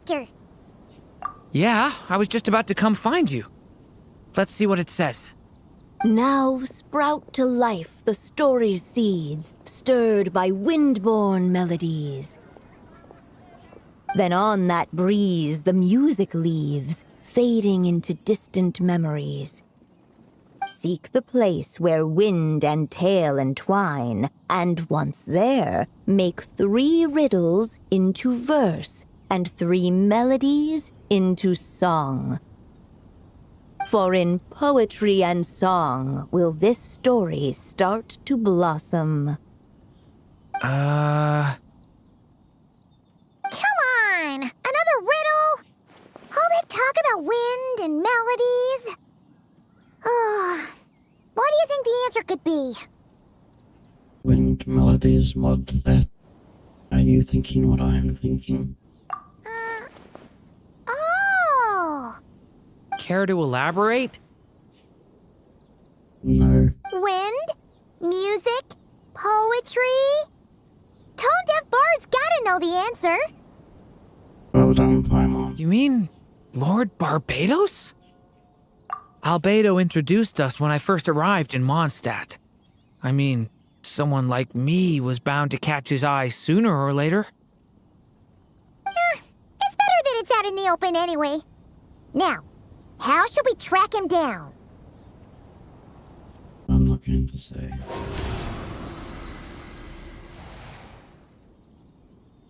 Chapter. Yeah, I was just about to come find you. Let's see what it says. Now sprout to life the story's seeds, stirred by wind-born melodies. Then on that breeze the music leaves, fading into distant memories. Seek the place where wind and tale entwine, and once there, make 3 riddles into verse, and 3 melodies into song. For in poetry and song will this story start to blossom. Come on! Another riddle? All that talk about wind and melodies? What do you think the answer could be? Wind, melodies, what that? Are you thinking what I'm thinking? Oh! Care to elaborate? No. Wind? Music? Poetry? Tone-deaf bards gotta know the answer. Well done, Paimon. You mean Lord Barbados? Albedo introduced us when I first arrived in Mondstadt. I mean, someone like me was bound to catch his eye sooner or later. It's better that it's out in the open anyway. Now, how should we track him down? I'm not going to say.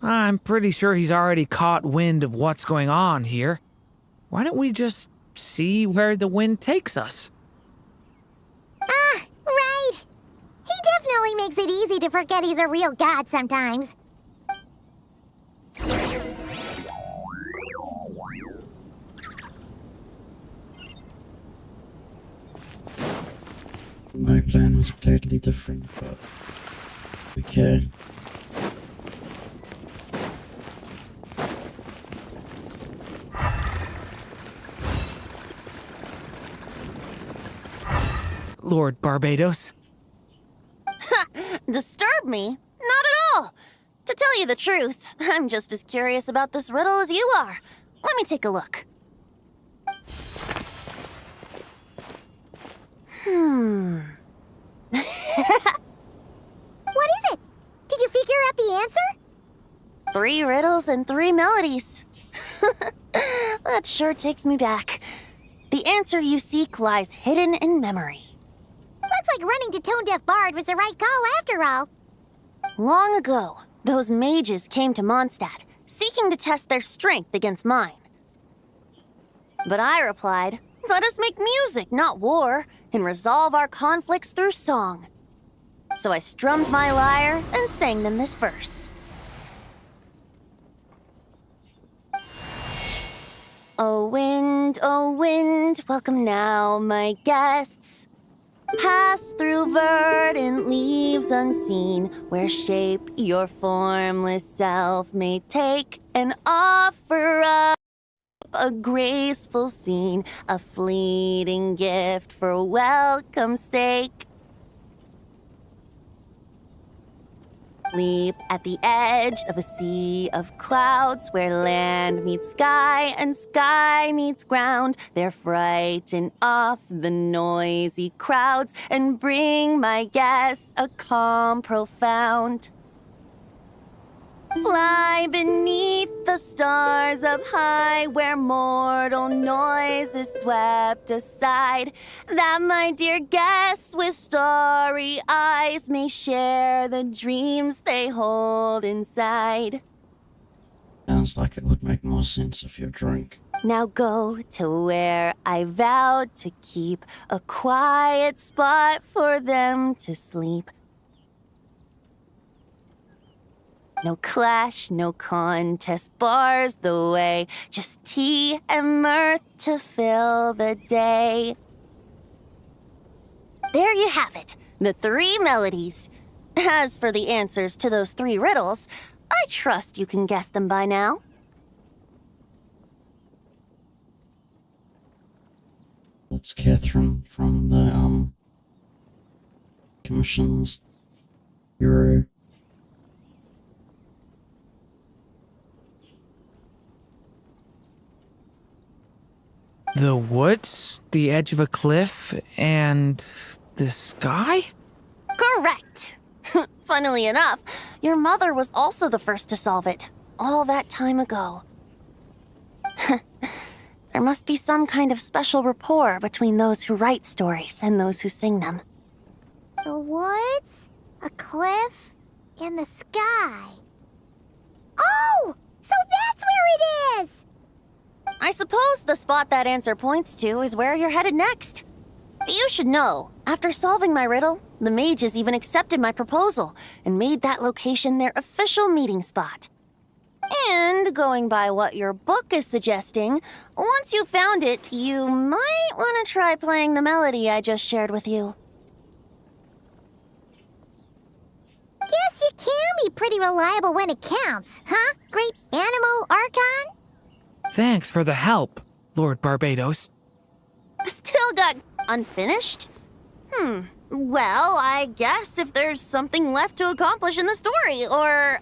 I'm pretty sure he's already caught wind of what's going on here. Why don't we just see where the wind takes us? Right. He definitely makes it easy to forget he's a real god sometimes. My plan was totally different, but okay. Lord Barbados. Disturb me? Not at all! To tell you the truth, I'm just as curious about this riddle as you are. Let me take a look. What is it? Did you figure out the answer? 3 riddles and 3 melodies. That sure takes me back. The answer you seek lies hidden in memory. Looks like running to Tone-Deaf Bard was the right call after all. Long ago, those mages came to Mondstadt, seeking to test their strength against mine. But I replied, let us make music, not war, and resolve our conflicts through song. So I strummed my lyre and sang them this verse. O wind, welcome now, my guests. Pass through verdant leaves unseen, where shape your formless self may take, and offer up a graceful scene, a fleeting gift for welcome's sake. Leap at the edge of a sea of clouds, where land meets sky and sky meets ground. There frighten off the noisy crowds and bring my guests a calm profound. Fly beneath the stars up high, where mortal noise is swept aside, that my dear guests with starry eyes may share the dreams they hold inside. Sounds like it would make more sense if you're drunk. Now go to where I vowed to keep a quiet spot for them to sleep. No clash, no contest bars the way, just tea and mirth to fill the day. There you have it, the 3 melodies. As for the answers to those 3 riddles, I trust you can guess them by now. That's Catherine from the, commissions bureau. The woods, the edge of a cliff, and the sky? Correct! Funnily enough, your mother was also the first to solve it, all that time ago. There must be some kind of special rapport between those who write stories and those who sing them. The woods, a cliff, and the sky. Oh! So that's where it is! I suppose the spot that answer points to is where you're headed next. You should know, after solving my riddle, the mages even accepted my proposal and made that location their official meeting spot. And going by what your book is suggesting, once you found it, you might want to try playing the melody I just shared with you. Guess you can be pretty reliable when it counts, huh? Great Animal Archon? Thanks for the help, Lord Barbados. Still got unfinished? Well, I guess if there's something left to accomplish in the story, or,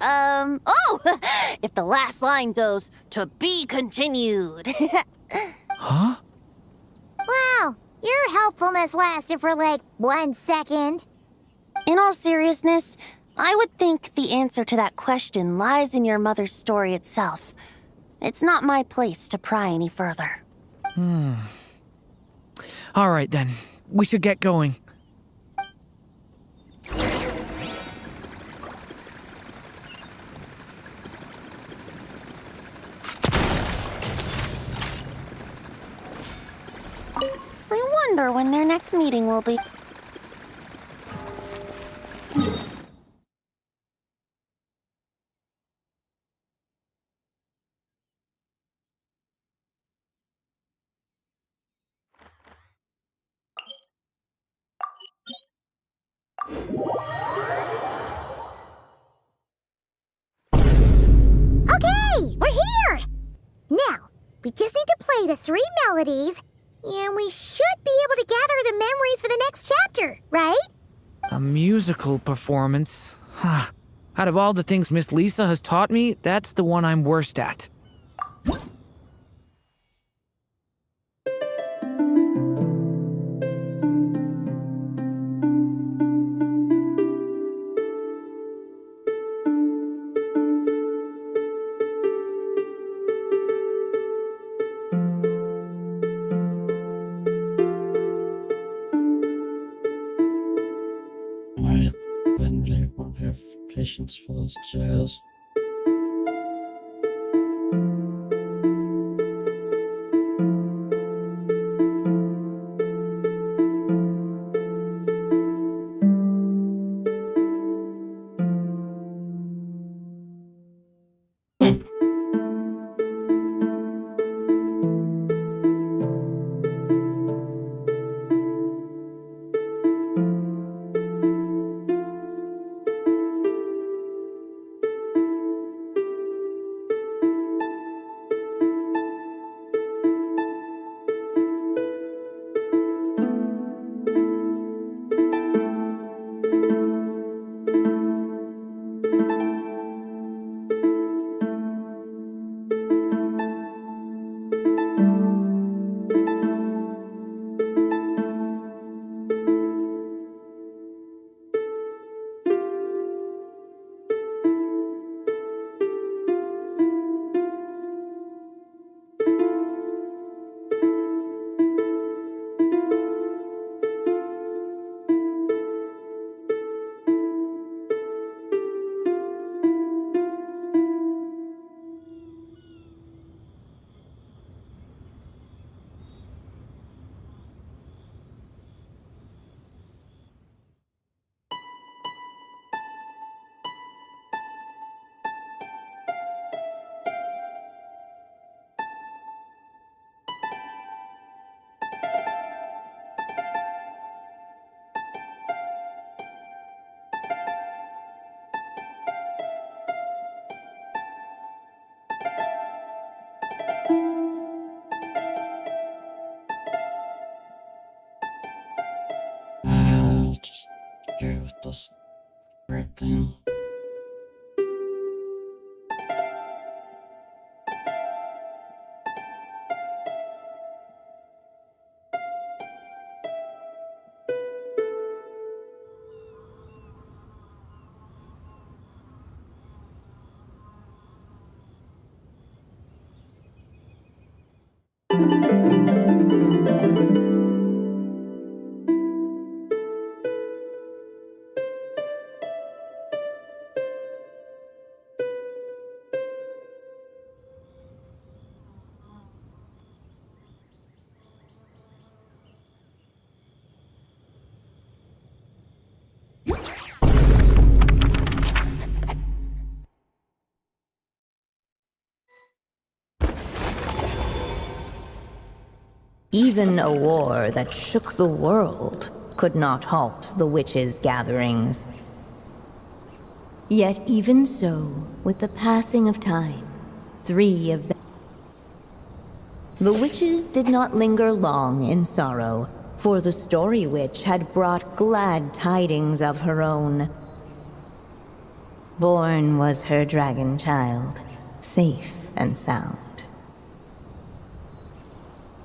if the last line goes, "To be continued." Huh? Wow, your helpfulness lasted for like 1 second. In all seriousness, I would think the answer to that question lies in your mother's story itself. It's not my place to pry any further. All right then, we should get going. I wonder when their next meeting will be. Okay, we're here! Now, we just need to play the 3 melodies, and we should be able to gather the memories for the next chapter, right? A musical performance? Huh. Out of all the things Miss Lisa has taught me, that's the one I'm worst at. I really won't have patience for this jazz. Just go with this red thing. Even a war that shook the world could not halt the witches' gatherings. Yet even so, with the passing of time, 3 of them... The witches did not linger long in sorrow, for the Story Witch had brought glad tidings of her own. Born was her dragon child, safe and sound.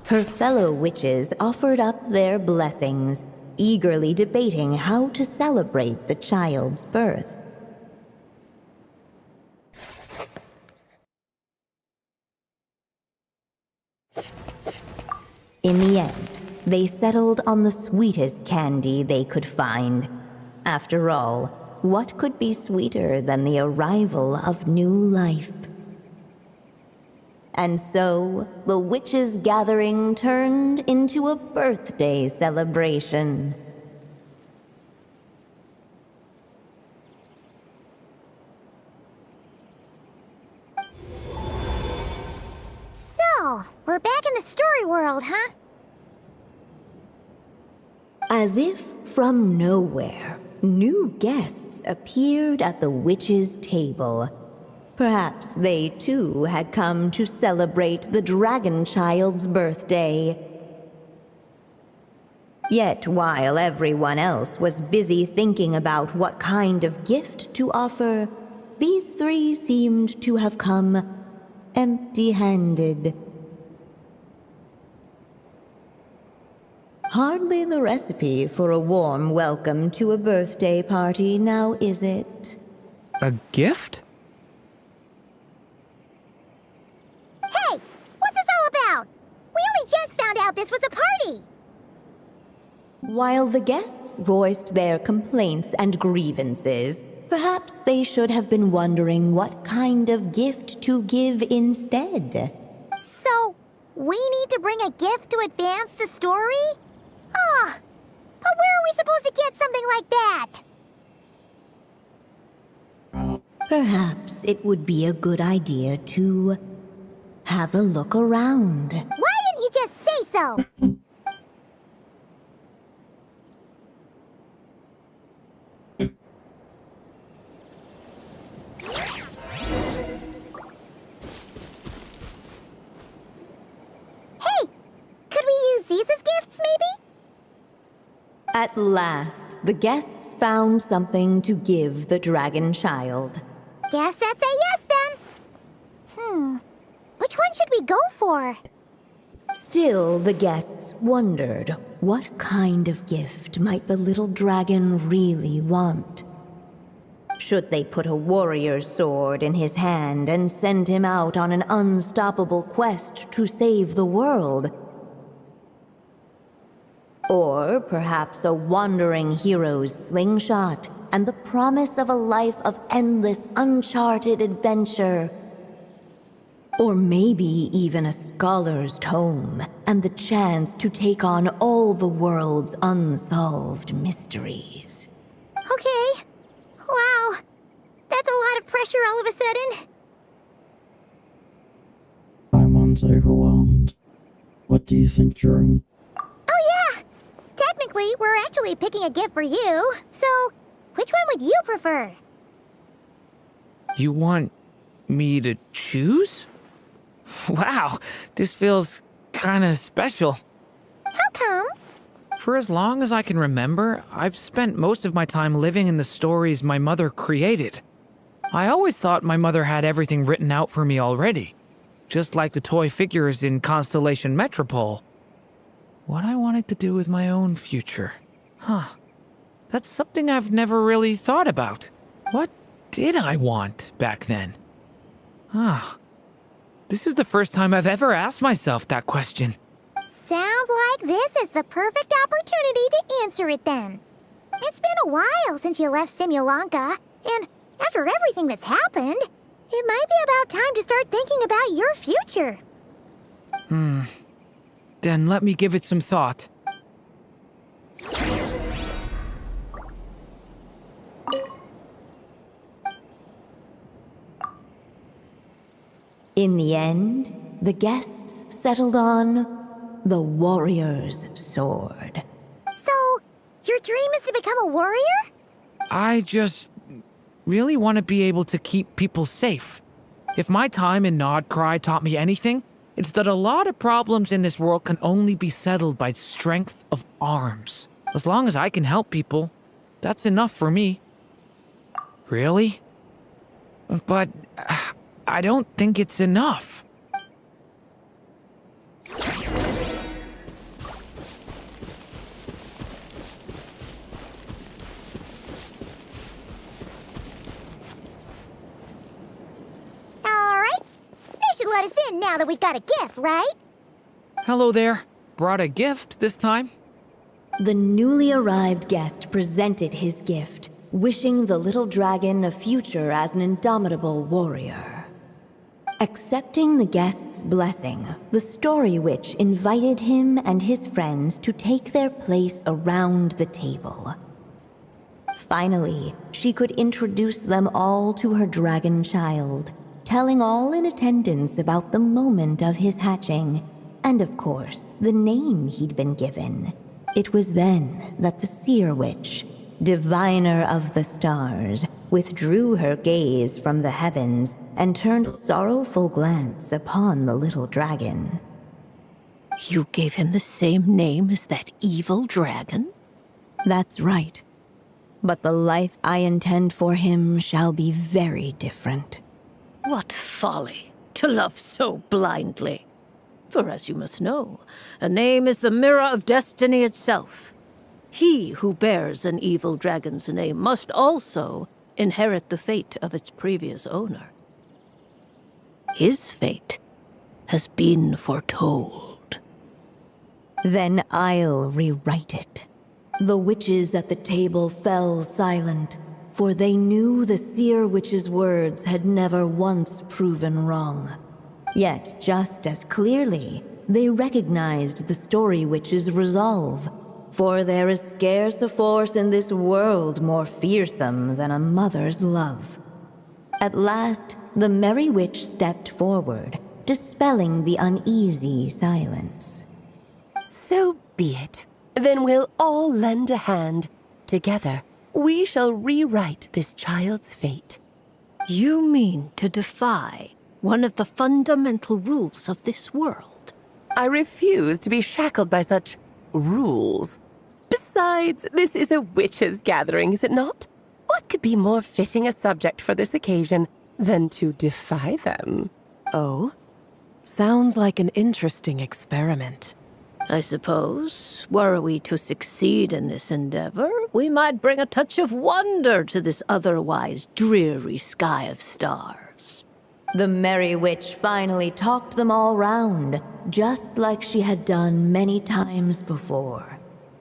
Her fellow witches offered up their blessings, eagerly debating how to celebrate the child's birth. In the end, they settled on the sweetest candy they could find. After all, what could be sweeter than the arrival of new life? And so, the witches' gathering turned into a birthday celebration. So, we're back in the story world, huh? As if from nowhere, new guests appeared at the witches' table. Perhaps they too had come to celebrate the dragon child's birthday. Yet while everyone else was busy thinking about what kind of gift to offer, these 3 seemed to have come empty-handed. Hardly the recipe for a warm welcome to a birthday party, now is it? A gift? Hey! What's this all about? We only just found out this was a party! While the guests voiced their complaints and grievances, perhaps they should have been wondering what kind of gift to give instead. So, we need to bring a gift to advance the story? Ah, but where are we supposed to get something like that? Perhaps it would be a good idea to have a look around. Why didn't you just say so? Hey, could we use these as gifts, maybe? At last, the guests found something to give the dragon child. Guess that's a yes then. Which one should we go for? Still, the guests wondered what kind of gift might the little dragon really want. Should they put a warrior's sword in his hand and send him out on an unstoppable quest to save the world? Or perhaps a wandering hero's slingshot and the promise of a life of endless, uncharted adventure. Or maybe even a scholar's tome and the chance to take on all the world's unsolved mysteries. Okay. Wow. That's a lot of pressure all of a sudden. Someone's overwhelmed. What do you think, Drew? Oh yeah! Technically, we're actually picking a gift for you. So, which one would you prefer? You want me to choose? Wow, this feels kinda special. How come? For as long as I can remember, I've spent most of my time living in the stories my mother created. I always thought my mother had everything written out for me already, just like the toy figures in Constellation Metropole. What I wanted to do with my own future. That's something I've never really thought about. What did I want back then? This is the first time I've ever asked myself that question. Sounds like this is the perfect opportunity to answer it then. It's been a while since you left Simulanka, and after everything that's happened, it might be about time to start thinking about your future. Then let me give it some thought. In the end, the guests settled on the warrior's sword. So, your dream is to become a warrior? I just really want to be able to keep people safe. If my time in Nodcry taught me anything, it's that a lot of problems in this world can only be settled by strength of arms. As long as I can help people, that's enough for me. Really? But I don't think it's enough. Alright. They should let us in now that we've got a gift, right? Hello there. Brought a gift this time? The newly arrived guest presented his gift, wishing the little dragon a future as an indomitable warrior. Accepting the guest's blessing, the Story Witch invited him and his friends to take their place around the table. Finally, she could introduce them all to her dragon child, telling all in attendance about the moment of his hatching, and of course, the name he'd been given. It was then that the Seer Witch, diviner of the stars, withdrew her gaze from the heavens and turned a sorrowful glance upon the little dragon. You gave him the same name as that evil dragon? That's right. But the life I intend for him shall be very different. What folly, to love so blindly. For as you must know, a name is the mirror of destiny itself. He who bears an evil dragon's name must also inherit the fate of its previous owner. His fate has been foretold. Then I'll rewrite it. The witches at the table fell silent, for they knew the Seer Witch's words had never once proven wrong. Yet, just as clearly, they recognized the Story Witch's resolve, for there is scarce a force in this world more fearsome than a mother's love. At last, the Merry Witch stepped forward, dispelling the uneasy silence. So be it. Then we'll all lend a hand. Together, we shall rewrite this child's fate. You mean to defy one of the fundamental rules of this world? I refuse to be shackled by such rules. Besides, this is a witches' gathering, is it not? What could be more fitting a subject for this occasion than to defy them? Oh? Sounds like an interesting experiment. I suppose, were we to succeed in this endeavor, we might bring a touch of wonder to this otherwise dreary sky of stars. The Merry Witch finally talked them all round, just like she had done many times before.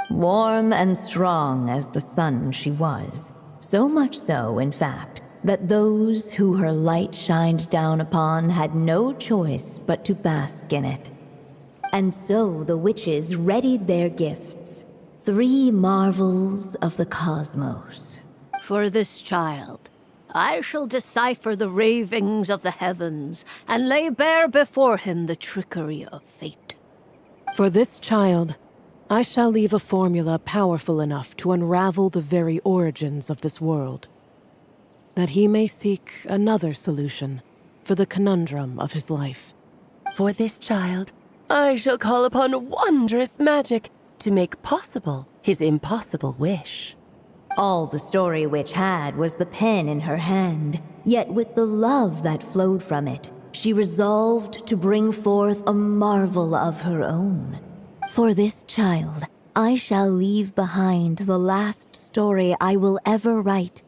Warm and strong as the sun she was, so much so, in fact, that those who her light shined down upon had no choice but to bask in it. And so the witches readied their gifts, 3 marvels of the cosmos. For this child, I shall decipher the ravings of the heavens and lay bare before him the trickery of fate. For this child, I shall leave a formula powerful enough to unravel the very origins of this world, that he may seek another solution for the conundrum of his life. For this child, I shall call upon wondrous magic to make possible his impossible wish. All the Story Witch had was the pen in her hand, yet with the love that flowed from it, she resolved to bring forth a marvel of her own. For this child, I shall leave behind the last story I will ever write,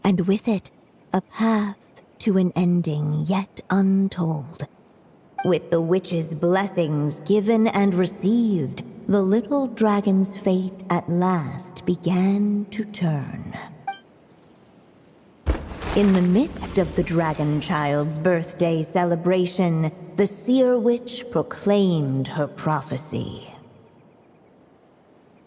and with it, a path to an ending yet untold. With the witch's blessings given and received, the little dragon's fate at last began to turn. In the midst of the dragon child's birthday celebration, the seer witch proclaimed her prophecy.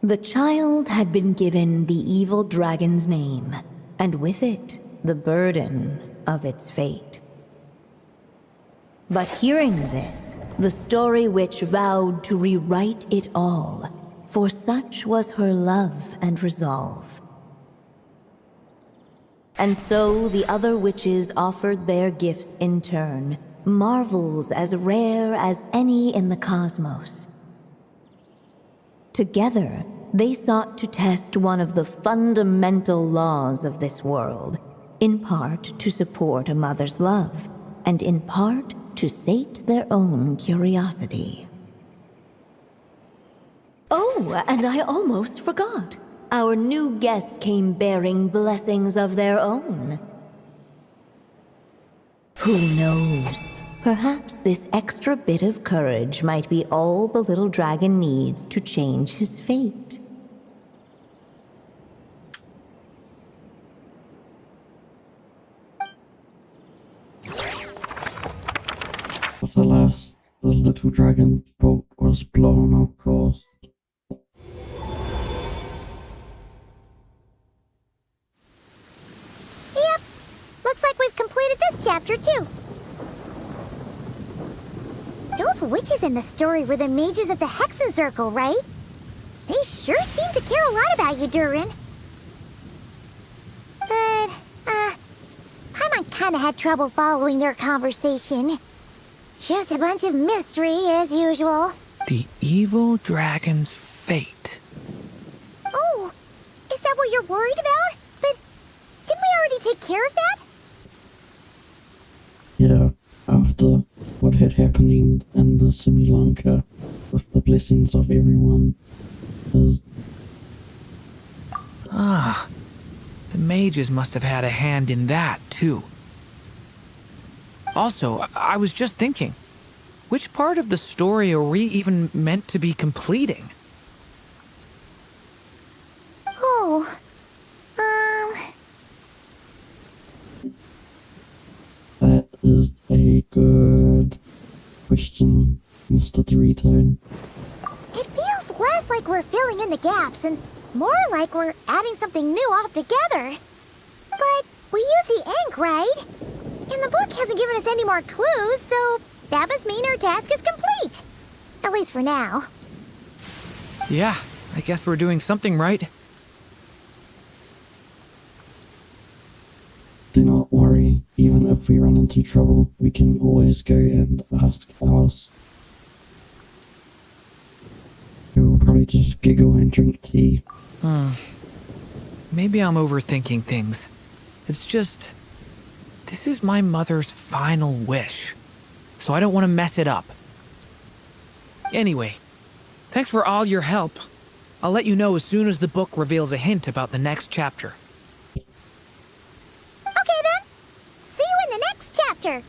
The child had been given the evil dragon's name, and with it, the burden of its fate. But hearing this, the story witch vowed to rewrite it all, for such was her love and resolve. And so the other witches offered their gifts in turn, marvels as rare as any in the cosmos. Together, they sought to test one of the fundamental laws of this world, in part to support a mother's love, and in part to sate their own curiosity. Oh, and I almost forgot. Our new guests came bearing blessings of their own. Who knows? Perhaps this extra bit of courage might be all the little dragon needs to change his fate. But alas, the little dragon's boat was blown off course. Yep. Looks like we've completed this chapter, too. Those witches in the story were the mages of the Hexen Circle, right? They sure seem to care a lot about you, Durin. But, Paimon kinda had trouble following their conversation. Just a bunch of mystery, as usual. The evil dragon's fate. Oh, is that what you're worried about? But didn't we already take care of that? Yeah, after what had happened in the Similanka, with the blessings of everyone, is... Ah, the mages must have had a hand in that, too. Also, I was just thinking, which part of the story are we even meant to be completing? Oh, That is a good question, Mr. Dorito. it feels less like we're filling in the gaps and more like we're adding something new altogether. But we use the ink, right? And the book hasn't given us any more clues, so that must mean our task is complete. At least for now. Yeah, I guess we're doing something right. Do not worry, even if we run into trouble, we can always go and ask Alice. We will probably just giggle and drink tea. Maybe I'm overthinking things. It's just... this is my mother's final wish, so I don't want to mess it up. Anyway, thanks for all your help. I'll let you know as soon as the book reveals a hint about the next chapter. Okay then. See you in the next chapter.